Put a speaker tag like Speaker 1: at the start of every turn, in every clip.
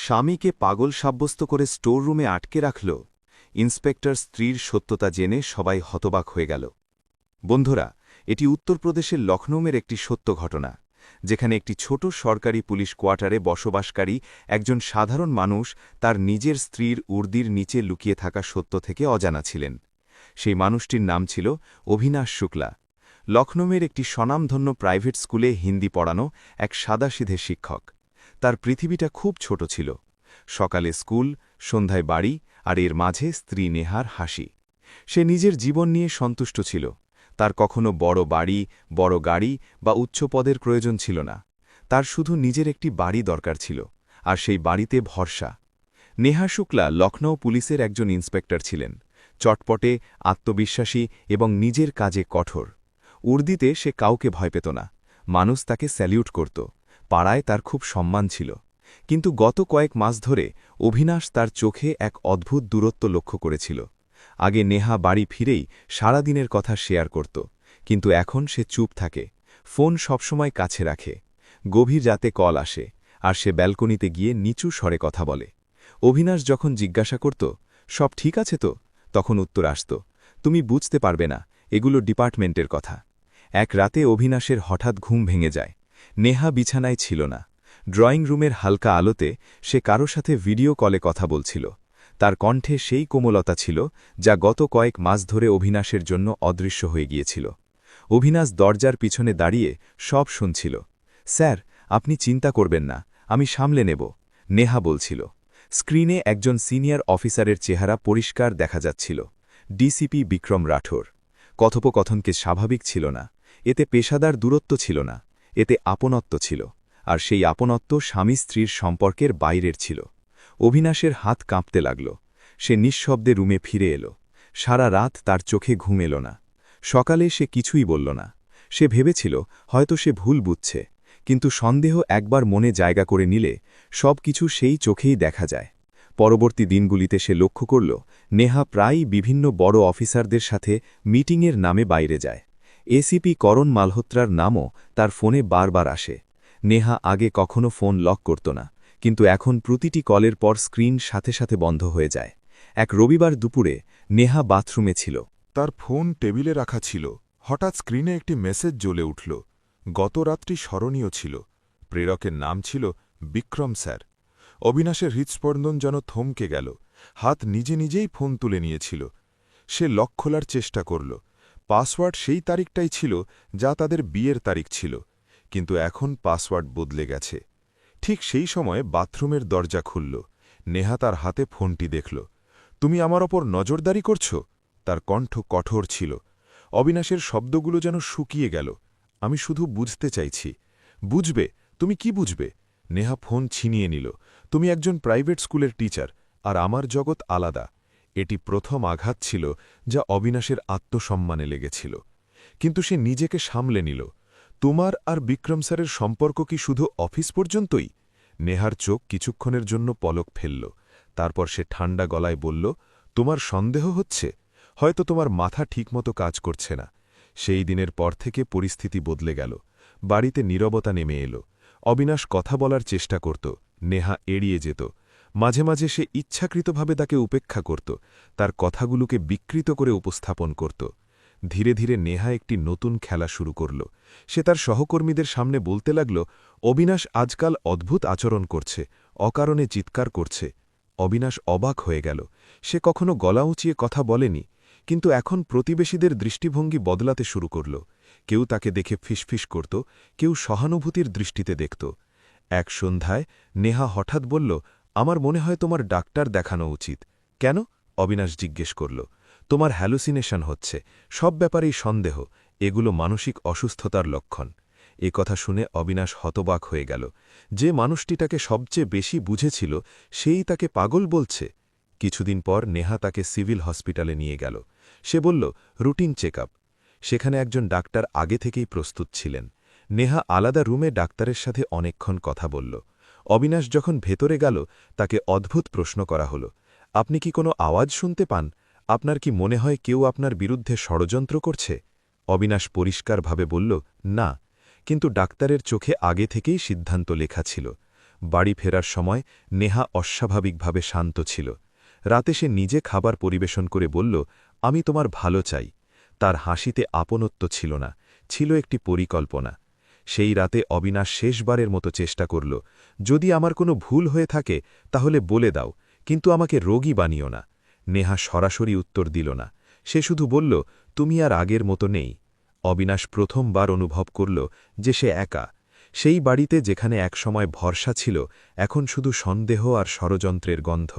Speaker 1: স্বামীকে পাগল সাব্যস্ত করে স্টোর রুমে আটকে রাখল। ইন্সপেক্টর স্ত্রীর সত্যতা জেনে সবাই হতবাক হয়ে গেল। বন্ধুরা, এটি উত্তরপ্রদেশের লখনৌয়ের একটি সত্য ঘটনা, যেখানে একটি ছোট সরকারি পুলিশ কোয়ার্টারে বসবাসকারী একজন সাধারণ মানুষ তার নিজের স্ত্রীর উর্দির নিচে লুকিয়ে থাকা সত্য থেকে অজানা ছিলেন। সেই মানুষটির নাম ছিল অভিনাশ শুক্লা। লখনৌয়ের একটি স্বনামধন্য প্রাইভেট স্কুলে হিন্দি পড়ানো এক সাদাসিধে শিক্ষক। তার পৃথিবীটা খুব ছোট ছিল। সকালে স্কুল, সন্ধ্যায় বাড়ি, আর এর মাঝে স্ত্রী নেহার হাসি। সে নিজের জীবন নিয়ে সন্তুষ্ট ছিল। তার কখনো বড় বাড়ি, বড় গাড়ি বা উচ্চ পদের প্রয়োজন ছিল না। তার শুধু নিজের একটি বাড়ি দরকার ছিল, আর সেই বাড়িতে ভরসা। নেহা শুক্লা লখনৌ পুলিশের একজন ইন্সপেক্টর ছিলেন, চটপটে, আত্মবিশ্বাসী এবং নিজের কাজে কঠোর। উর্দিতে সে কাউকে ভয় পেত না। মানুষ তাকে স্যালিউট করত। পাড়ায় তার খুব সম্মান ছিল। কিন্তু গত কয়েক মাস ধরে অভিনাশ তার চোখে এক অদ্ভুত দূরত্ব লক্ষ্য করেছিল। আগে নেহা বাড়ি ফিরেই সারাদিনের কথা শেয়ার করত, কিন্তু এখন সে চুপ থাকে। ফোন সবসময় কাছে রাখে। গভীর রাতে কল আসে, আর সে ব্যালকনিতে গিয়ে নিচু স্বরে কথা বলে। অভিনাশ যখন জিজ্ঞাসা করত, সব ঠিক আছে তো, তখন উত্তর আসত, তুমি বুঝতে পারবে না, এগুলো ডিপার্টমেন্টের কথা। এক রাতে অভিনাশের হঠাৎ ঘুম ভেঙে যায়। নেহা বিছানায় ছিল না। ড্রয়িং রুমের হালকা আলোতে সে কারো সাথে ভিডিও কলে কথা বলছিল। তার কণ্ঠে সেই কোমলতা ছিল যা গত কয়েক মাস ধরে অভিনাশের জন্য অদৃশ্য হয়ে গিয়েছিল। অভিনাশ দরজার পিছনে দাঁড়িয়ে সব শুনছিল। স্যার, আপনি চিন্তা করবেন না, আমি সামলে নেব, নেহা বলছিল। স্ক্রিনে একজন সিনিয়র অফিসারের চেহারা পরিষ্কার দেখা যাচ্ছিল, ডিসিপি বিক্রম রাঠোর। কথোপকথনকে স্বাভাবিক ছিল না। এতে পেশাদার দূরত্ব ছিল না, এতে আপনত্ব ছিল। আর সেই আপনত্ব স্বামী স্ত্রীর সম্পর্কের বাইরের ছিল। অভিনাশের হাত কাঁপতে লাগল। সে নিঃশব্দে রুমে ফিরে এলো। সারা রাত তার চোখে ঘুম এলো না। সকালে সে কিছুই বলল না। সে ভেবেছিল হয়তো সে ভুল বুঝছে, কিন্তু সন্দেহ একবার মনে জায়গা করে নিলে সব কিছু সেই চোখেই দেখা যায়। পরবর্তী দিনগুলিতে সে লক্ষ্য করল, নেহা প্রায়ই বিভিন্ন বড় অফিসারদের সাথে মিটিংয়ের নামে বাইরে যায়। এসিপি করণ মালহোত্রার নামও তার ফোনে বারবার আসে। নেহা আগে কখনো ফোন লক করত না, কিন্তু এখন প্রতিটি কলের পর স্ক্রিন সাথে সাথে বন্ধ হয়ে যায়। এক রবিবার দুপুরে নেহা বাথরুমে ছিল।
Speaker 2: তার ফোন টেবিলে রাখা ছিল। হঠাৎ স্ক্রিনে একটি মেসেজ জ্বলে উঠল। গত রাত্রি স্মরণীয় ছিল। প্রেরকের নাম ছিল বিক্রম স্যার। অবিনাশের হৃৎস্পন্দন যেন থমকে গেল। হাত নিজে নিজেই ফোন তুলে নিয়েছিল। সে লক খোলার চেষ্টা করল। পাসওয়ার্ড সেই তারিখটাই ছিল যা তাদের বিয়ের তারিখ ছিল, কিন্তু এখন পাসওয়ার্ড বদলে গেছে। ঠিক সেই সময়ে বাথরুমের দরজা খুলল। নেহা তার হাতে ফোনটি দেখল। তুমি আমার ওপর নজরদারি করছ? তার কণ্ঠ কঠোর ছিল। অবিনাশের শব্দগুলো যেন শুকিয়ে গেল। আমি শুধু বুঝতে চাইছি। বুঝবে? তুমি কি বুঝবে? নেহা ফোন ছিনিয়ে নিল। তুমি একজন প্রাইভেট স্কুলের টিচার, আর আমার জগৎ আলাদা। এটি প্রথম আঘাত ছিল যা অবিনাশের আত্মসম্মানে লেগেছিল। কিন্তু সে নিজেকে সামলে নিল। তোমার আর বিক্রম স্যারের সম্পর্ক কি শুধু অফিস পর্যন্তই? নেহার চোখ কিছুক্ষণের জন্য পলক ফেলল। তারপর সে ঠান্ডা গলায় বলল, তোমার সন্দেহ হচ্ছে? হয়তো তোমার মাথা ঠিকমতো কাজ করছে না। সেই দিনের পর থেকে পরিস্থিতি বদলে গেল। বাড়িতে নীরবতা নেমে এলো। অবিনাশ কথা বলার চেষ্টা করত, নেহা এড়িয়ে যেত। মাঝে মাঝে সে ইচ্ছাকৃতভাবে তাকে উপেক্ষা করত, তার কথাগুলোকে বিকৃত করে উপস্থাপন করত। ধীরে ধীরে নেহা একটি নতুন খেলা শুরু করল। সে তার সহকর্মীদের সামনে বলতে লাগল, অবিনাশ আজকাল অদ্ভুত আচরণ করছে, অকারণে চিৎকার করছে। অবিনাশ অবাক হয়ে গেল। সে কখনো গলা উঁচিয়ে কথা বলেনি, কিন্তু এখন প্রতিবেশীদের দৃষ্টিভঙ্গি বদলাতে শুরু করল। কেউ তাকে দেখে ফিসফিস করত, কেউ সহানুভূতির দৃষ্টিতে দেখত। এক সন্ধ্যায় নেহা হঠাৎ বলল, আমার মনে হয় তোমার ডাক্তার দেখানো উচিত। কেন? অবিনাশ জিজ্ঞেস করল। তোমার হ্যালুসিনেশন হচ্ছে, সব ব্যাপারেই সন্দেহ, এগুলো মানসিক অসুস্থতার লক্ষণ। এ কথা শুনে অবিনাশ হতবাক হয়ে গেল। যে মানুষটি তাকে সবচেয়ে বেশি বুঝেছিল সেই তাকে পাগল বলছে। কিছুদিন পর নেহা তাকে সিভিল হসপিটালে নিয়ে গেল। সে বলল, রুটিন চেকআপ। সেখানে একজন ডাক্তার আগে থেকেই প্রস্তুত ছিলেন। নেহা আলাদা রুমে ডাক্তারের সাথে অনেকক্ষণ কথা বলল। অবিনাশ যখন ভেতরে গেল, তাকে অদ্ভুত প্রশ্ন করা হল, আপনি কি কোনো আওয়াজ শুনতে পান? আপনার কি মনে হয় কেউ আপনার বিরুদ্ধে ষড়যন্ত্র করছে? অবিনাশ পরিষ্কারভাবে বলল, না, কিন্তু ডাক্তারের চোখে আগে থেকেই সিদ্ধান্ত লেখা ছিল।
Speaker 1: বাড়ি ফেরার সময় নেহা অস্বাভাবিকভাবে শান্ত ছিল। রাতে সে নিজে খাবার পরিবেশন করে বলল, আমি তোমার ভালো চাই। তার হাসিতে আপনত্ব ছিল না, ছিল একটি পরিকল্পনা। সেই রাতে অবিনাশ শেষবারের মতো চেষ্টা করল, যদি আমার কোনো ভুল হয়ে থাকে তাহলে বলে দাও, কিন্তু আমাকে রোগী বানিও না। নেহা সরাসরি উত্তর দিল না, সে শুধু বলল, তুমি আর আগের মতো নেই। অবিনাশ প্রথমবার অনুভব করল যে সে একা। সেই বাড়িতে যেখানে একসময় ভরসা ছিল, এখন শুধু সন্দেহ আর ষড়যন্ত্রের গন্ধ।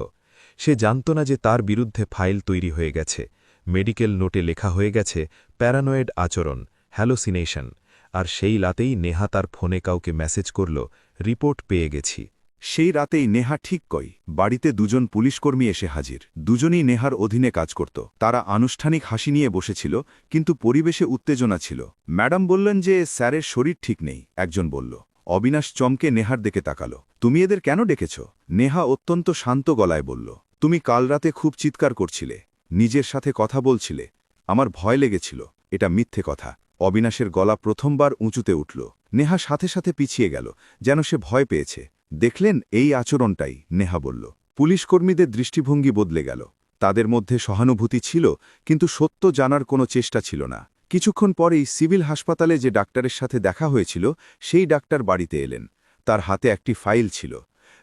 Speaker 1: সে জানত না যে তার বিরুদ্ধে ফাইল তৈরি হয়ে গেছে, মেডিকেল নোটে লেখা হয়ে গেছে প্যারানয়েড আচরণ, হ্যালোসিনেশন। আর সেই রাতেই নেহা তার ফোনে কাউকে মেসেজ করল, রিপোর্ট পেয়ে গেছি।
Speaker 3: সেই রাতেই নেহা ঠিক কই বাড়িতে দুজন পুলিশকর্মী এসে হাজির। দুজনই নেহার অধীনে কাজ করত। তারা আনুষ্ঠানিক হাসি নিয়ে বসেছিল, কিন্তু পরিবেশে উত্তেজনা ছিল। ম্যাডাম বললেন যে স্যারের শরীর ঠিক নেই, একজন বলল। অবিনাশ চমকে নেহার দিকে তাকালো। তুমি এদের কেন ডেকেছ? নেহা অত্যন্ত শান্ত গলায় বলল, তুমি কাল রাতে খুব চিৎকার করছিলে, নিজের সাথে কথা বলছিলে, আমার ভয় লেগেছিল। এটা মিথ্যে কথা। অবিনাশের গলা প্রথমবার উঁচুতে উঠল। নেহা সাথে সাথে পিছিয়ে গেল, যেন সে ভয় পেয়েছে। দেখলেন, এই আচরণটাই, নেহা বলল। পুলিশকর্মীদের দৃষ্টিভঙ্গি বদলে গেল। তাদের মধ্যে সহানুভূতি ছিল, কিন্তু সত্য জানার কোনো চেষ্টা ছিল না। কিছুক্ষণ পরেই সিভিল হাসপাতালে যে ডাক্তারের সাথে দেখা হয়েছিল, সেই ডাক্তার বাড়িতে এলেন। তার হাতে একটি ফাইল ছিল।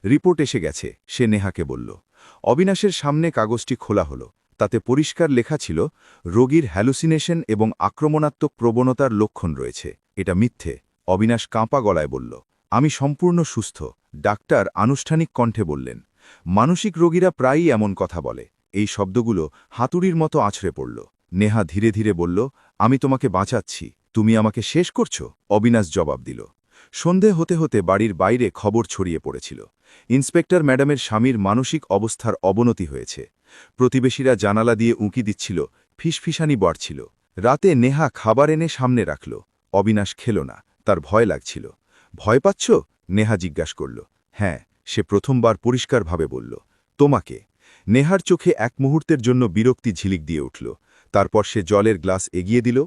Speaker 3: রিপোর্ট এসে গেছে, সে নেহাকে বলল। অবিনাশের সামনে কাগজটি খোলা হল। তাতে পরিষ্কার লেখা ছিল, রোগীর হ্যালুসিনেশন এবং আক্রমণাত্মক প্রবণতার লক্ষণ রয়েছে। এটা মিথ্যে। অবিনাশ কাঁপা গলায় বলল, আমি সম্পূর্ণ সুস্থ। ডাক্তার আনুষ্ঠানিক কণ্ঠে বললেন, মানসিক রোগীরা প্রায়ই এমন কথা বলে। এই শব্দগুলো হাতুড়ির মতো আছড়ে পড়ল। নেহা ধীরে ধীরে বলল, আমি তোমাকে বাঁচাচ্ছি, তুমি আমাকে শেষ করছো? অবিনাশ জবাব দিল। সন্ধে হতে হতে বাড়ির বাইরে খবর ছড়িয়ে পড়েছিল। ইন্সপেক্টর ম্যাডামের স্বামীর মানসিক অবস্থার অবনতি হয়েছে। প্রতিবেশীরা জানালা দিয়ে উঁকি দিচ্ছিল, ফিসফিসানি বাড়ছিল। রাতে নেহা খাবার এনে সামনে রাখল। অবিনাশ খেল না, তার ভয় লাগছিল। ভয় পাচ্ছ? নেহা জিজ্ঞাসা করল। হ্যাঁ, সে প্রথমবার পরিষ্কারভাবে বলল। তোমাকে? নেহার চোখে এক মুহূর্তের জন্য বিরক্তি ঝিলিক দিয়ে উঠল। তারপর সে জলের গ্লাস এগিয়ে দিল।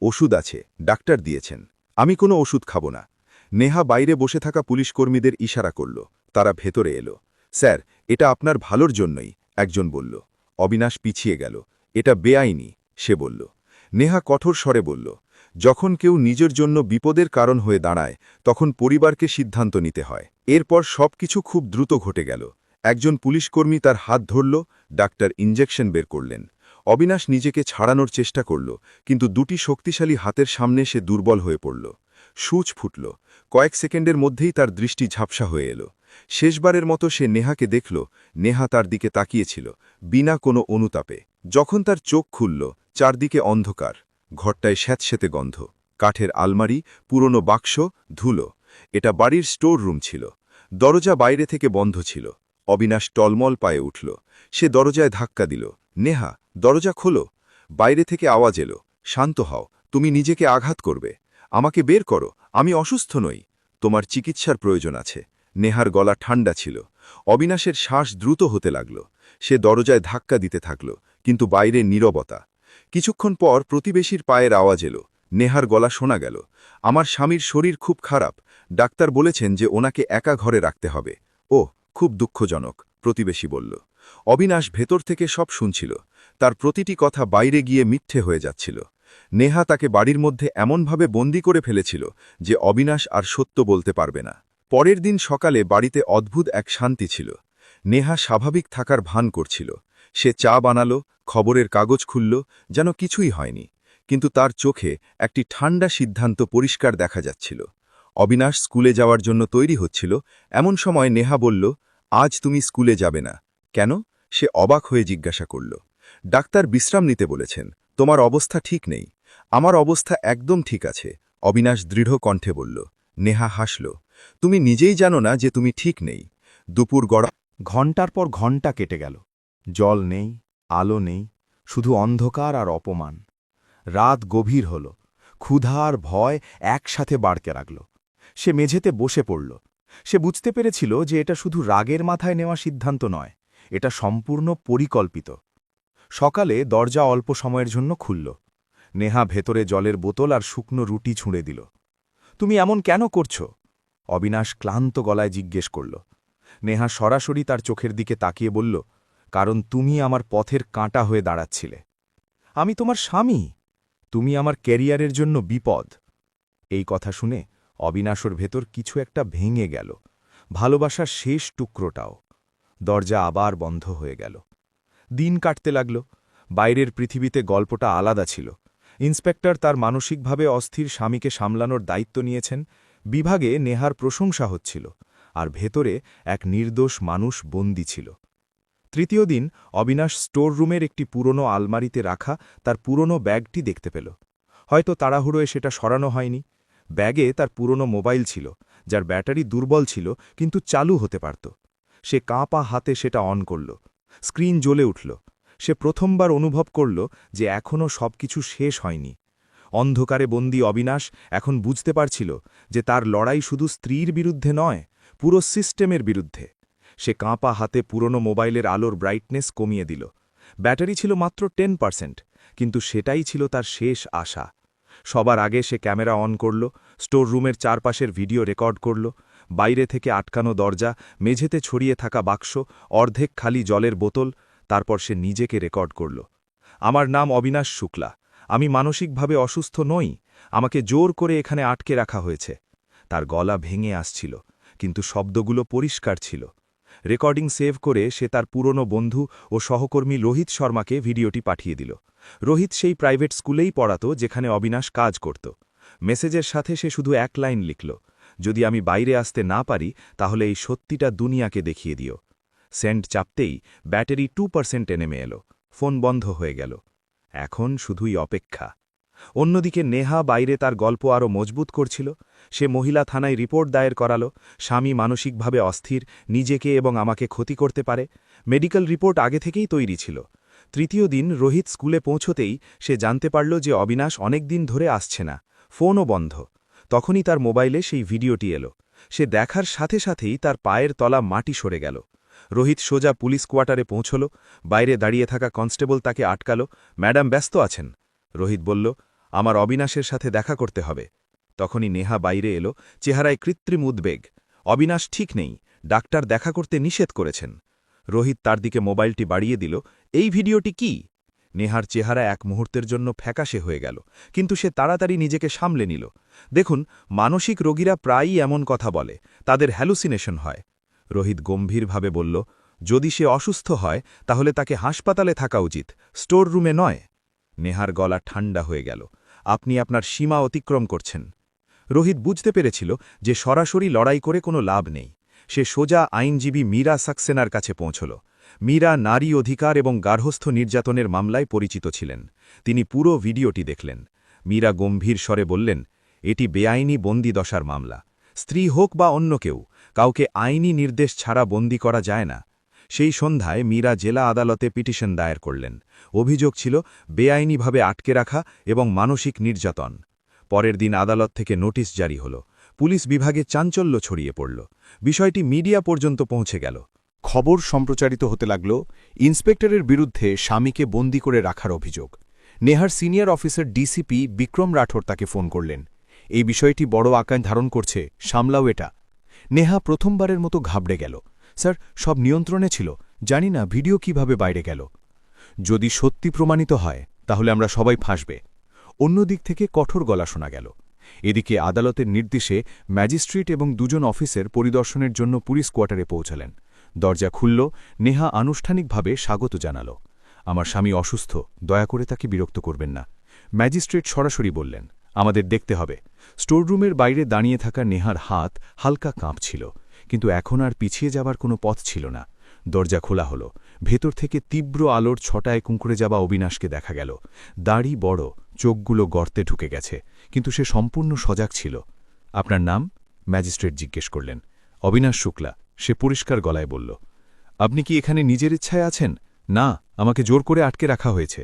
Speaker 3: ওষুধ আছে, ডাক্তার দিয়েছেন। আমি কোনো ওষুধ খাব না। নেহা বাইরে বসে থাকা পুলিশকর্মীদের ইশারা করল। তারা ভেতরে এলো। স্যার, এটা আপনার ভালোর জন্যই, একজন বলল। অবিনাশ পিছিয়ে গেল। এটা বেআইনি, সে বলল। নেহা কঠোর স্বরে বলল, যখন কেউ নিজের জন্য বিপদের কারণ হয়ে দাঁড়ায়, তখন পরিবারকে সিদ্ধান্ত নিতে হয়। এরপর সবকিছু খুব দ্রুত ঘটে গেল। একজন পুলিশকর্মী তার হাত ধরল, ডাক্তার ইঞ্জেকশন বের করলেন। অবিনাশ নিজেকে ছাড়ানোর চেষ্টা করল, কিন্তু দুটি শক্তিশালী হাতের সামনে সে দুর্বল হয়ে পড়ল। সূচ ফুটল। কয়েক সেকেন্ডের মধ্যেই তার দৃষ্টি ঝাপসা হয়ে এলো। শেষবারের মতো সে নেহাকে দেখল। নেহা তার দিকে তাকিয়েছিল, বিনা কোনো অনুতাপে। যখন তার চোখ খুলল, চারদিকে অন্ধকার। ঘরটায় স্যাঁতস্যাঁতে গন্ধ। কাঠের আলমারি, পুরনো বাক্স, ধুলো। এটা বাড়ির স্টোর রুম ছিল। দরজা বাইরে থেকে বন্ধ ছিল। অবিনাশ টলমল পায়ে উঠল। সে দরজায় ধাক্কা দিল। নেহা, দরজা খোলো। বাইরে থেকে আওয়াজ এলো, শান্ত হও, তুমি নিজেকে আঘাত করবে। আমাকে বের করো, আমি অসুস্থ নই। তোমার চিকিৎসার প্রয়োজন আছে। নেহার গলা ঠান্ডা ছিল। অবিনাশের শ্বাস দ্রুত হতে লাগল। সে দরজায় ধাক্কা দিতে থাকল, কিন্তু বাইরে নীরবতা। কিছুক্ষণ পর প্রতিবেশীর পায়ের আওয়াজ এলো। নেহার গলা শোনা গেল, আমার স্বামীর শরীর খুব খারাপ, ডাক্তার বলেছেন যে ওনাকে একা ঘরে রাখতে হবে। ও, খুব দুঃখজনক, প্রতিবেশী বলল। অবিনাশ ভেতর থেকে সব শুনছিল। তার প্রতিটি কথা বাইরে গিয়ে মিথ্যে হয়ে যাচ্ছিল। নেহা তাকে বাড়ির মধ্যে এমনভাবে বন্দি করে ফেলেছিল যে অবিনাশ আর সত্য বলতে পারবে না। পরের দিন সকালে বাড়িতে অদ্ভুত এক শান্তি ছিল। নেহা স্বাভাবিক থাকার ভান করছিল। সে চা বানালো, খবরের কাগজ খুলল, যেন কিছুই হয়নি। কিন্তু তার চোখে একটি ঠান্ডা সিদ্ধান্ত পরিষ্কার দেখা যাচ্ছিল। অবিনাশ স্কুলে যাওয়ার জন্য তৈরি হচ্ছিল। এমন সময় নেহা বলল, আজ তুমি স্কুলে যাবে না। কেন? সে অবাক হয়ে জিজ্ঞাসা করল। ডাক্তার বিশ্রাম নিতে বলেছেন, তোমার অবস্থা ঠিক নেই। আমার অবস্থা একদম ঠিক আছে, অবিনাশ দৃঢ় কণ্ঠে বলল। নেহা হাসল। তুমি নিজেই জানো না যে তুমি ঠিক নেই। দুপুর গড়া।
Speaker 4: ঘণ্টার পর ঘণ্টা কেটে গেল। জল নেই, আলো নেই, শুধু অন্ধকার আর অপমান। রাত গভীর হল। ক্ষুধা আর ভয় একসাথে বাড়কে রাখল। সে মেঝেতে বসে পড়ল। সে বুঝতে পেরেছিল যে এটা শুধু রাগের মাথায় নেওয়া সিদ্ধান্ত নয়, এটা সম্পূর্ণ পরিকল্পিত। সকালে দরজা অল্প সময়ের জন্য খুলল। নেহা ভেতরে জলের বোতল আর শুকনো রুটি ছুঁড়ে দিল। তুমি এমন কেন করছো? অবিনাশ ক্লান্ত গলায় জিজ্ঞেস করল। নেহা সরাসরি তার চোখের দিকে তাকিয়ে বলল, কারণ তুমি আমার পথের কাঁটা হয়ে দাঁড়াচ্ছিলে। আমি তোমার স্বামী, তুমি আমার ক্যারিয়ারের জন্য বিপদ। এই কথা শুনে অবিনাশর ভেতর কিছু একটা ভেঙে গেল, ভালোবাসার শেষ টুকরোটাও। দরজা আবার বন্ধ হয়ে গেল। দিন কাটতে লাগল। বাইরের পৃথিবীতে গল্পটা আলাদা ছিল। ইন্সপেক্টর তার মানসিকভাবে অস্থির স্বামীকে সামলানোর দায়িত্ব নিয়েছেন, বিভাগে নেহার প্রশংসা হচ্ছিল, আর ভেতরে এক নির্দোষ মানুষ বন্দী ছিল। তৃতীয় দিন অবিনাশ স্টোর রুমের একটি পুরনো আলমারিতে রাখা তার পুরনো ব্যাগটি দেখতে পেল। হয়তো তাড়াহুড়োয় সেটা সরানো হয়নি। ব্যাগে তার পুরনো মোবাইল ছিল, যার ব্যাটারি দুর্বল ছিল কিন্তু চালু হতে পারত। সে কাঁপা হাতে সেটা অন করল। স্ক্রিন জ্বলে উঠল। সে প্রথমবার অনুভব করল যে এখনও সবকিছু শেষ হয়নি। অন্ধকারে বন্দী অবিনাশ এখন বুঝতে পারছিল যে তার লড়াই শুধু স্ত্রীর বিরুদ্ধে নয়, পুরো সিস্টেমের বিরুদ্ধে। সে কাঁপা হাতে পুরনো মোবাইলের আলোর ব্রাইটনেস কমিয়ে দিল। ব্যাটারি ছিল মাত্র 10%, কিন্তু সেটাই ছিল তার শেষ আশা। সবার আগে সে ক্যামেরা অন করল, স্টোর রুমের চারপাশের ভিডিও রেকর্ড করল। বাইরে থেকে আটকানো দরজা, মেঝেতে ছড়িয়ে থাকা বাক্স, অর্ধেক খালি জলের বোতল। তারপর সে নিজেকে রেকর্ড করল। আমার নাম অবিনাশ শুক্লা। আমি মানসিকভাবে অসুস্থ নই। আমাকে জোর করে এখানে আটকে রাখা হয়েছে। তার গলা ভেঙে আসছিল, কিন্তু শব্দগুলো পরিষ্কার ছিল। রেকর্ডিং সেভ করে সে তার পুরনো বন্ধু ও সহকর্মী রোহিত শর্মাকে ভিডিওটি পাঠিয়ে দিল। রোহিত সেই প্রাইভেট স্কুলেই পড়াতো যেখানে অবিনাশ কাজ করত। মেসেজের সাথে সে শুধু এক লাইন লিখল, যদি আমি বাইরে আসতে না পারি তাহলে এই সত্যিটা দুনিয়াকে দেখিয়ে দিও। সেন্ড চাপতেই ব্যাটারি 2% নেমে এলো। ফোন বন্ধ হয়ে গেল। এখন শুধুই অপেক্ষা। অন্যদিকে নেহা বাইরে তার গল্প আরও মজবুত করছিল। সে মহিলা থানায় রিপোর্ট দায়ের করালো, স্বামী মানসিকভাবে অস্থির, নিজেকে এবং আমাকে ক্ষতি করতে পারে। মেডিকেল রিপোর্ট আগে থেকেই তৈরি ছিল। তৃতীয় দিন রোহিত স্কুলে পৌঁছতেই সে জানতে পারল যে অবিনাশ অনেক দিন ধরে আসছে না, ফোনও বন্ধ। তখনই তার মোবাইলে সেই ভিডিওটি এলো। সে দেখার সাথে সাথেই তার পায়ের তলা মাটি সরে গেল। রোহিত সোজা পুলিশ কোয়ার্টারে পৌঁছল। বাইরে দাঁড়িয়ে থাকা কনস্টেবল তাকে আটকাল। ম্যাডাম ব্যস্ত আছেন। রোহিত বলল, আমার অবিনাশের সাথে দেখা করতে হবে। তখনই নেহা বাইরে এলো, চেহারায় কৃত্রিম উদ্বেগ। অবিনাশ ঠিক নেই, ডাক্তার দেখা করতে নিষেধ করেছেন। রোহিত তার দিকে মোবাইলটি বাড়িয়ে দিল। এই ভিডিওটি কি? নেহার চেহারা এক মুহূর্তের জন্য ফ্যাকাশে হয়ে গেল, কিন্তু সে তাড়াতাড়ি নিজেকে সামলে নিল। দেখুন, মানসিক রোগীরা প্রায়ই এমন কথা বলে, তাদের হ্যালুসিনেশন হয়। রোহিত গম্ভীরভাবে বলল, যদি সে অসুস্থ হয় তাহলে তাকে হাসপাতালে থাকা উচিত, স্টোর রুমে নয়। নেহার গলা ঠান্ডা হয়ে গেল। আপনি আপনার সীমা অতিক্রম করছেন। রোহিত বুঝতে পেরেছিল যে সরাসরি লড়াই করে কোনো লাভ নেই। সে সোজা আইনজীবী মীরা সাক্সেনার কাছে পৌঁছল। মীরা নারী অধিকার এবং গার্হস্থ্য নির্যাতনের মামলায় পরিচিত ছিলেন। তিনি পুরো ভিডিওটি দেখলেন। মীরা গম্ভীর স্বরে বললেন, এটি বেআইনি বন্দিদশার মামলা। স্ত্রী হোক বা অন্য কেউ, কাউকে আইনি নির্দেশ ছাড়া বন্দী করা যায় না। সেই সন্ধ্যায় মীরা জেলা আদালতে পিটিশন দায়ের করলেন। অভিযোগ ছিল বেআইনিভাবে আটকে রাখা এবং মানসিক নির্যাতন। পরের দিন আদালত থেকে নোটিশ জারি হল। পুলিশ বিভাগে চাঞ্চল্য ছড়িয়ে পড়ল। বিষয়টি মিডিয়া পর্যন্ত পৌঁছে গেল।
Speaker 3: খবর সম্প্রচারিত হতে লাগল ইন্সপেক্টরের বিরুদ্ধে স্বামীকে বন্দী করে রাখার অভিযোগ। নেহার senior officer DCP Vikram Rathore তাকে ফোন করলেন। এই বিষয়টি বড় আকার ধারণ করছে, সামলাও এটা। নেহা প্রথমবারের মতো ঘাবড়ে গেল। স্যার, সব নিয়ন্ত্রণে ছিল, জানি না ভিডিও কিভাবে বাইরে গেল। যদি সত্যি প্রমাণিত হয় তাহলে আমরা সবাই ফাঁসবে। অন্যদিক থেকে কঠোর গলা শোনা গেল। এদিকে আদালতের নির্দেশে ম্যাজিস্ট্রেট এবং দুজন অফিসার পরিদর্শনের জন্য পুলিশ কোয়ার্টারে পৌঁছালেন। দরজা খুলল। নেহা আনুষ্ঠানিকভাবে স্বাগত জানাল। আমার স্বামী অসুস্থ, দয়া করে তাকে বিরক্ত করবেন না। ম্যাজিস্ট্রেট সরাসরি বললেন, আমাদের দেখতে হবে। স্টোররুমের বাইরে দাঁড়িয়ে থাকা নেহার হাত হালকা কাঁপছিল, কিন্তু এখন আর পিছিয়ে যাবার কোনো পথ ছিল না। দরজা খোলা হল। ভেতর থেকে তীব্র আলোর ছটায় কুঁকড়ে যাওয়া অবিনাশকে দেখা গেল। দাড়ি বড়, চোখগুলো গর্তে ঢুকে গেছে, কিন্তু সে সম্পূর্ণ সজাগ ছিল। আপনার নাম? ম্যাজিস্ট্রেট জিজ্ঞেস করলেন। অবিনাশ শুক্লা, সে পরিষ্কার গলায় বলল। আপনি কি এখানে নিজের ইচ্ছায় আছেন? না, আমাকে জোর করে আটকে রাখা হয়েছে।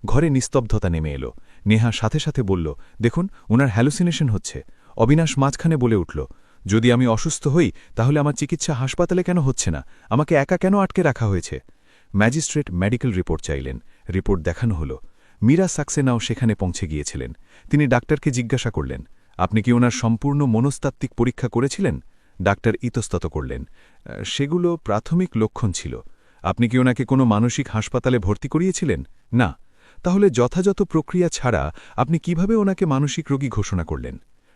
Speaker 3: ঘরে নিস্তব্ধতা নেমে এলো। নেহা সাথে সাথে বলল, দেখুন, ওনার হ্যালুসিনেশন হচ্ছে। অবিনাশ মাঝখানে বলে উঠল, যদি আমি অসুস্থ হই তাহলে আমার চিকিৎসা হাসপাতালে কেন হচ্ছে না? আমাকে একা কেন আটকে রাখা হয়েছে? ম্যাজিস্ট্রেট মেডিকেল রিপোর্ট চাইলেন। রিপোর্ট দেখানো হলো। মীরা সাক্সেনাও সেখানে পৌঁছে গিয়েছিলেন। তিনি ডাক্তারকে জিজ্ঞাসা করলেন,
Speaker 1: আপনি কি ওনার সম্পূর্ণ মনস্তাত্ত্বিক পরীক্ষা করেছিলেন? ডাক্তার ইতস্তত করলেন। সেগুলো প্রাথমিক লক্ষণ ছিল। আপনি কি ওনাকে কোনো মানসিক হাসপাতালে ভর্তি করিয়েছিলেন? না। তাহলে যথাযথ প্রক্রিয়া ছাড়া আপনি কিভাবে ওনাকে মানসিক রোগী ঘোষণা করলেন?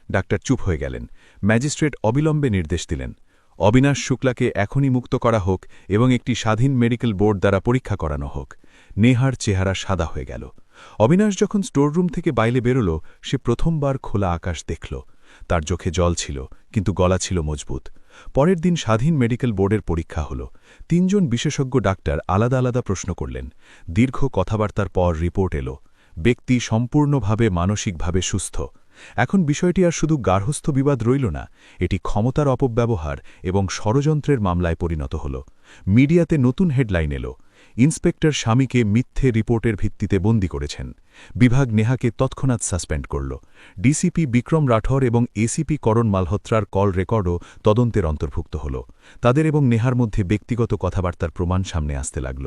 Speaker 1: ডাক্তার চুপ হয়ে গেলেন। ম্যাজিস্ট্রেট অবিলম্বে নির্দেশ দিলেন, অবিনাশ শুক্লাকে এখনই মুক্ত করা হোক এবং একটি স্বাধীন মেডিকেল বোর্ড দ্বারা পরীক্ষা করানো হোক। নেহার চেহারা সাদা হয়ে গেল। অবিনাশ যখন স্টোররুম থেকে বাইরে বেরোল, সে প্রথমবার খোলা আকাশ দেখল। তার চোখে জল ছিল, কিন্তু গলা ছিল মজবুত। পরের দিন স্বাধীন মেডিকেল বোর্ডের পরীক্ষা হল। ৩ জন বিশেষজ্ঞ ডাক্তার আলাদা আলাদা প্রশ্ন করলেন। দীর্ঘ কথাবার্তার পর রিপোর্ট এলো, ব্যক্তি সম্পূর্ণভাবে মানসিকভাবে সুস্থ। এখন বিষয়টি আর শুধু গার্হস্থ্য বিবাদ রইল না, এটি ক্ষমতার অপব্যবহার এবং ষড়যন্ত্রের মামলায় পরিণত হল। মিডিয়াতে নতুন হেডলাইন এলো, ইন্সপেক্টর স্বামীকে মিথ্যে রিপোর্টের ভিত্তিতে বন্দী করেছেন। বিভাগ নেহাকে তৎক্ষণাৎ সাসপেন্ড করল। ডিসিপি বিক্রম রাঠোর এবং এসিপি করণ মালহোত্রার কল রেকর্ডও তদন্তের অন্তর্ভুক্ত হল। তাদের এবং নেহার মধ্যে ব্যক্তিগত কথাবার্তার প্রমাণ সামনে আসতে লাগল।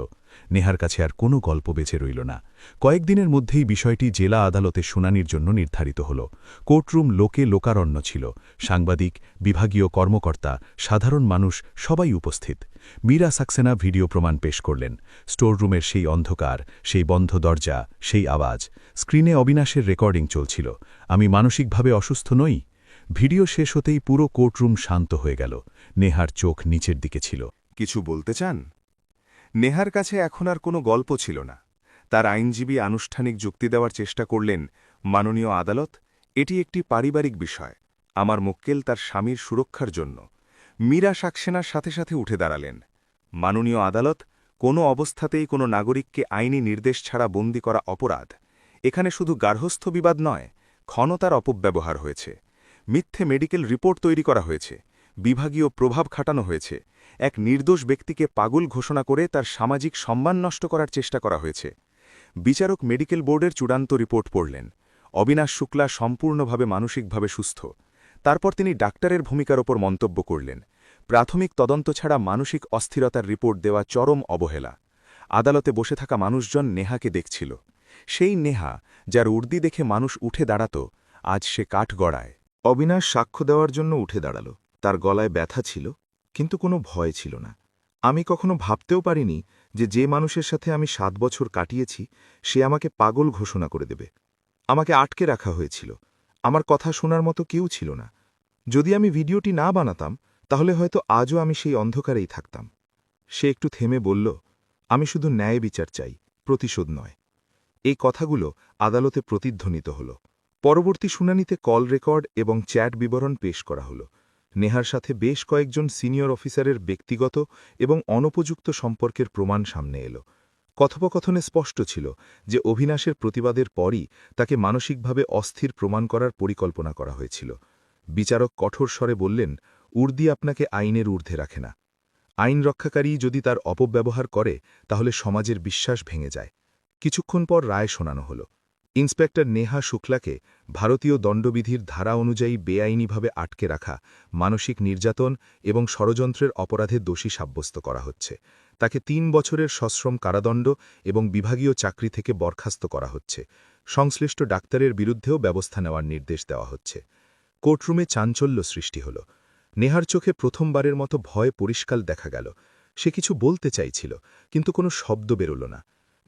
Speaker 1: নেহার কাছে আর কোনো গল্প বেঁচে রইল না। কয়েকদিনের মধ্যেই বিষয়টি জেলা আদালতে শুনানির জন্য নির্ধারিত হল। কোর্টরুম লোকে লোকারণ্য ছিল। সাংবাদিক, বিভাগীয় কর্মকর্তা, সাধারণ মানুষ সবাই উপস্থিত। মীরা সাক্সেনা ভিডিও প্রমাণ পেশ করলেন। স্টোররুমের সেই অন্ধকার, সেই বন্ধ দরজা, সেই আওয়াজ। স্ক্রিনে অবিনাশের রেকর্ডিং চলছিল, আমি মানসিকভাবে অসুস্থ নই। ভিডিও শেষ হতেই পুরো কোর্টরুম শান্ত হয়ে গেল। নেহার চোখ নিচের দিকে ছিল।
Speaker 3: কিছু বলতে চান? নেহার কাছে এখন আর কোনো গল্প ছিল না। তার আইনজীবী আনুষ্ঠানিক যুক্তি দেওয়ার চেষ্টা করলেন, মাননীয় আদালত, এটি একটি পারিবারিক বিষয়। আমার মক্কেল তার স্বামীর সুরক্ষার জন্য। মীরা সাক্সেনার সাথে সাথে উঠে দাঁড়ালেন। মাননীয় আদালত, কোনো অবস্থাতেই কোনো নাগরিককে আইনি নির্দেশ ছাড়া বন্দী করা অপরাধ। এখানে শুধু গার্হস্থ্য বিবাদ নয়, ক্ষমতার অপব্যবহার হয়েছে। মিথ্যে মেডিকেল রিপোর্ট তৈরি করা হয়েছে, বিভাগীয় প্রভাব খাটানো হয়েছে, এক নির্দোষ ব্যক্তিকে পাগল ঘোষণা করে তার সামাজিক সম্মান নষ্ট করার চেষ্টা করা হয়েছে। বিচারক মেডিকেল বোর্ডের চূড়ান্ত রিপোর্ট পড়লেন। অবিনাশ শুক্লা সম্পূর্ণভাবে মানসিকভাবে সুস্থ। তারপর তিনি ডাক্তারের ভূমিকার ওপর মন্তব্য করলেন, প্রাথমিক তদন্ত ছাড়া মানসিক অস্থিরতার রিপোর্ট দেওয়া চরম অবহেলা। আদালতে বসে থাকা মানুষজন নেহাকে দেখছিল। সেই নেহা, যার উর্দি দেখে মানুষ উঠে দাঁড়াত, আজ সে কাঠগড়ায়। অবিনাশ সাক্ষ্য দেওয়ার জন্য উঠে দাঁড়াল। তার গলায় ব্যথা ছিল, কিন্তু কোনো ভয় ছিল না। আমি কখনো ভাবতেও পারিনি যে মানুষের সাথে আমি 7 বছর কাটিয়েছি সে আমাকে পাগল ঘোষণা করে দেবে। আমাকে আটকে রাখা হয়েছিল। আমার কথা শোনার মতো কেউ ছিল না। যদি আমি ভিডিওটি না বানাতাম, তাহলে হয়তো আজও আমি সেই অন্ধকারেই থাকতাম। সে একটু থেমে বলল, আমি শুধু ন্যায় বিচার চাই, প্রতিশোধ নয়। এই কথাগুলো আদালতে প্রতিধ্বনিত হল। পরবর্তী শুনানিতে কল রেকর্ড এবং চ্যাট বিবরণ পেশ করা হল। নেহার সাথে বেশ কয়েকজন সিনিয়র অফিসারের ব্যক্তিগত এবং অনুপযুক্ত সম্পর্কের প্রমাণ সামনে এলো। কথোপকথনে স্পষ্ট ছিল যে অভিনাশের প্রতিবাদের পরই তাকে মানসিকভাবে অস্থির প্রমাণ করার পরিকল্পনা করা হয়েছিল। বিচারক কঠোর স্বরে বললেন, উর্দি আপনাকে আইনের ঊর্ধ্বে রাখে না। আইন রক্ষাকারী যদি তার অপব্যবহার করে, তাহলে সমাজের বিশ্বাস ভেঙে যায়। কিছুক্ষণ পর রায় শোনানো হল। ইন্সপেক্টর নেহা শুক্লাকে ভারতীয় দণ্ডবিধির ধারা অনুযায়ী বেআইনিভাবে আটকে রাখা, মানসিক নির্যাতন এবং ষড়যন্ত্রের অপরাধে দোষী সাব্যস্ত করা হচ্ছে। তাকে 3 বছরের সশ্রম কারাদণ্ড এবং বিভাগীয় চাকরি থেকে বরখাস্ত করা হচ্ছে। সংশ্লিষ্ট ডাক্তারের বিরুদ্ধেও ব্যবস্থা নেওয়ার নির্দেশ দেওয়া হচ্ছে। কোর্টরুমে চাঞ্চল্য সৃষ্টি হল। নেহার চোখে প্রথমবারের মতো ভয় পরিষ্কার দেখা গেল। সে কিছু বলতে চাইছিল, কিন্তু কোনো শব্দ বেরোল না।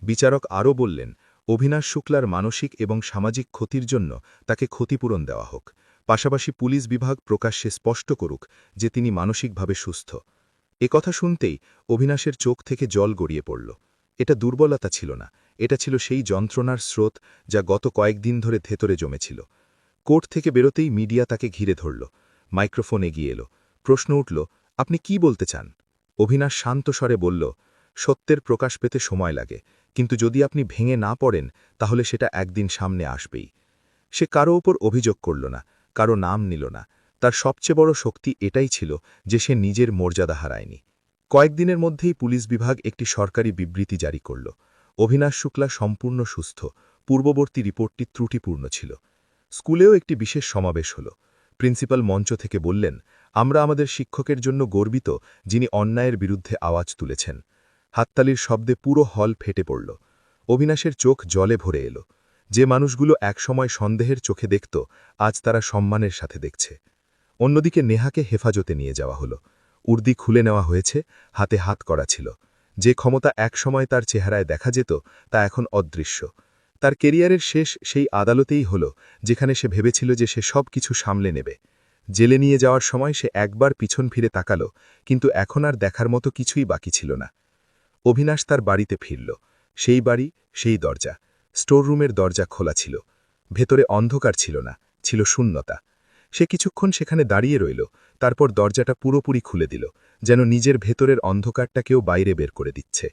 Speaker 3: বিচারক আরও বললেন, অভিনাশ শুক্লার মানসিক এবং সামাজিক ক্ষতির জন্য তাকে ক্ষতিপূরণ দেওয়া হোক। পাশাপাশি পুলিশ বিভাগ প্রকাশ্যে স্পষ্ট করুক যে তিনি মানসিকভাবে সুস্থ। কথা শুনতেই অভিনাশের চোখ থেকে জল গড়িয়ে পড়ল। এটা দুর্বলতা ছিল না, এটা ছিল সেই যন্ত্রণার স্রোত যা গত কয়েকদিন ধরে ভেতরে জমেছিল। কোর্ট থেকে বেরোতেই মিডিয়া তাকে ঘিরে ধরল। মাইক্রোফোন এগিয়ে এলো। প্রশ্ন উঠল, আপনি কি বলতে চান? অভিনাশ শান্ত স্বরে বলল, সত্যের প্রকাশ পেতে সময় লাগে, কিন্তু যদি আপনি ভেঙে না পড়েন, তাহলে সেটা একদিন সামনে আসবেই। সে কারো ওপর অভিযোগ করল না, কারো নাম নিল না। তার সবচেয়ে বড় শক্তি এটাই ছিল যে সে নিজের মর্যাদা হারায়নি। কয়েকদিনের মধ্যেই পুলিশ বিভাগ একটি সরকারি বিবৃতি জারি করল। অভিনাশ শুক্লা সম্পূর্ণ সুস্থ। পূর্ববর্তী রিপোর্টটি ত্রুটিপূর্ণ ছিল। স্কুলেও একটি বিশেষ সমাবেশ হল। প্রিন্সিপাল মঞ্চ থেকে বললেন, আমরা আমাদের শিক্ষকের জন্য গর্বিত, যিনি অন্যায়ের বিরুদ্ধে আওয়াজ তুলেছেন। হাততালির শব্দে পুরো হল ফেটে পড়ল। অবিনাশের চোখ জলে ভরে এলো।
Speaker 2: যে মানুষগুলো একসময় সন্দেহের চোখে দেখত আজ তারা সম্মানের সাথে দেখছে। অন্যদিকে নেহাকে হেফাজতে নিয়ে যাওয়া হলো। উর্দি খুলে নেওয়া হয়েছে, হাতে হাত করা ছিল। যে ক্ষমতা একসময় তার চেহারায় দেখা যেত তা এখন অদৃশ্য। তার কেরিয়ারের শেষ সেই আদালতেই হল যেখানে সে ভেবেছিল যে সে সব কিছু সামলে নেবে। জেলে নিয়ে যাওয়ার সময় সে একবার পিছন ফিরে তাকালো, কিন্তু এখন আর দেখার মতো কিছুই বাকি ছিল না। অবিনাশ তার বাড়িতে ফিরল। সেই বাড়ি, সেই দরজা। স্টোররুমের দরজা খোলা ছিল। ভেতরে অন্ধকার ছিল না, ছিল শূন্যতা। সে কিছুক্ষণ সেখানে দাঁড়িয়ে রইল, তারপর দরজাটা পুরোপুরি খুলে দিল, যেন নিজের ভেতরের অন্ধকারটাকেও বাইরে বের করে দিচ্ছে।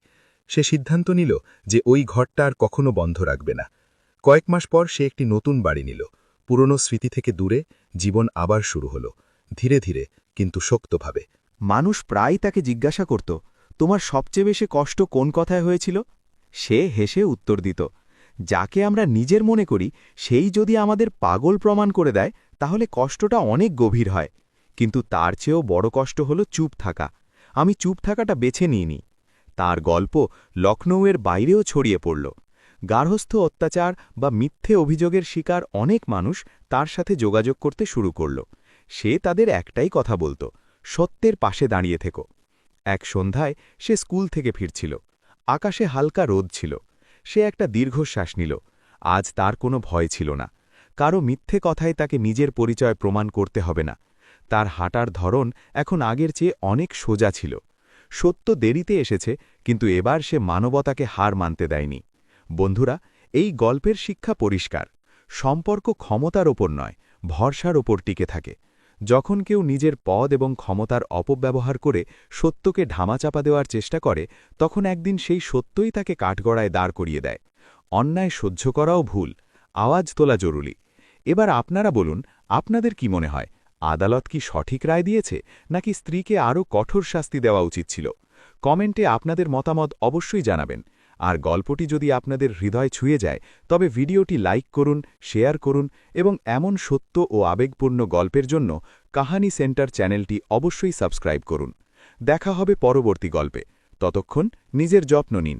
Speaker 2: সে সিদ্ধান্ত নিল যে ওই ঘরটা আর কখনো বন্ধ রাখবে না। কয়েক মাস পর সে একটি নতুন বাড়ি নিল। পুরনো স্মৃতি থেকে দূরে জীবন আবার শুরু হল, ধীরে ধীরে কিন্তু শক্তভাবে।
Speaker 3: মানুষ প্রায় তাকে জিজ্ঞাসা করত, তোমার সবচেয়ে বেশি কষ্ট কোন কথায় হয়েছিল? সে হেসে উত্তর দিত, যাকে আমরা নিজের মনে করি সেই যদি আমাদের পাগল প্রমাণ করে দেয় তাহলে কষ্টটা অনেক গভীর হয়। কিন্তু তার চেয়েও বড় কষ্ট হলো চুপ থাকা। আমি চুপ থাকাটা বেছে নিইনি। তার গল্প লখনৌয়ের বাইরেও ছড়িয়ে পড়ল। গার্হস্থ্য অত্যাচার বা মিথ্যে অভিযোগের শিকার অনেক মানুষ তার সাথে যোগাযোগ করতে শুরু করল। সে তাদের একটাই কথা বলত, সত্যের পাশে দাঁড়িয়ে থেকো। এক সন্ধ্যায় সে স্কুল থেকে ফিরছিল। আকাশে হালকা রোদ ছিল। সে একটা দীর্ঘশ্বাস নিল। আজ তার কোনো ভয় ছিল না। কারো মিথ্যে কথায় তাকে নিজের পরিচয় প্রমাণ করতে হবে না। তার হাঁটার ধরন এখন আগের চেয়ে অনেক সোজা ছিল। সত্য দেরিতে এসেছে, কিন্তু এবার সে মানবতাকে হার মানতে দেয়নি। বন্ধুরা, এই গল্পের শিক্ষা পরিষ্কার। সম্পর্ক ক্ষমতার ওপর নয়, ভরসার ওপর টিকে থাকে। যখন কেউ নিজের পদ এবং ক্ষমতার অপব্যবহার করে সত্যকে ধামাচাপা দেওয়ার চেষ্টা করে, তখন একদিন সেই সত্যই তাকে কাঠগড়ায় দাঁড় করিয়ে দেয়। অন্যায় সহ্য করাও ভুল, আওয়াজ তোলা জরুরি। এবার আপনারা বলুন, আপনাদের কি মনে হয়, আদালত কি সঠিক রায় দিয়েছে, নাকি স্ত্রীকে আরও কঠোর শাস্তি দেওয়া উচিত ছিল? কমেন্টে আপনাদের মতামত অবশ্যই জানাবেন। আর গল্পটি যদি আপনাদের হৃদয় ছুঁয়ে যায়, তবে ভিডিওটি লাইক করুন, শেয়ার করুন এবং এমন সত্য ও আবেগপূর্ণ গল্পের জন্য কাহানি সেন্টার চ্যানেলটি অবশ্যই সাবস্ক্রাইব করুন। দেখা হবে পরবর্তী গল্পে। ততক্ষণ নিজের যত্ন নিন।